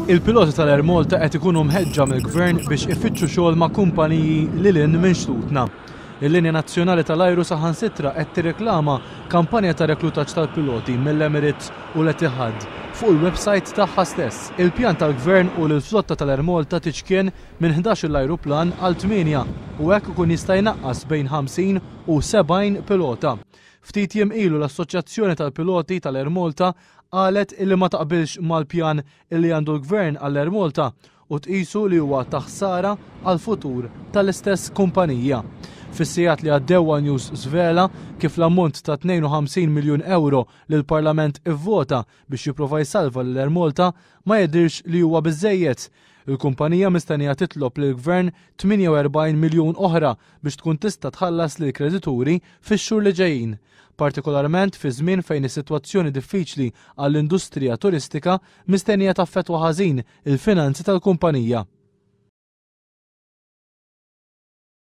Il-piloti tal-Air Malta qed ikunu mħeġġa mill-Gvern biex ifittxu xogħol ma' kumpaniji lilin minn xtutna. Il-Linja Nazzjonali tal-Ajru saħansitra qed tirreklama kampanja ta' reklutaġġ tal-piloti mill-Emirates u l-Etihad fuq il-website tagħha stess. Il-pjan tal-Gvern u l-flotta tal-Air Malta tiġkien minn 11 l-ajruplan għal 8 u hekk ikun jista' jnaqqas bejn 50 u 70 pilota. Ftit jiem ilu l-Assoċjazzjoni tal-Piloti tal-Air Malta qalet illi ma taqbilx mal-pjan illi għandu l-Gvern għall-Air Malta u tqisu li huwa taħsara għal-futur tal-istess kumpanija. Fis-sigħat li għaddew News żvela kif l-ammont ta' 52 miljun euro li l-Parlament ivvota biex jipprova jsalva l-Air Malta ma jidhirx li huwa biżżejjed. Il-kumpanija mistennija titlob lill-Gvern 48 miljun oħra biex tkun tista' tħallas lill kredituri fix-xhur li ġejjin, partikolarment fi żmien fejn is-sitwazzjoni diffiċli għall-industrija turistika mistennija taffettwa ħażin il-finanzi tal-kumpanija.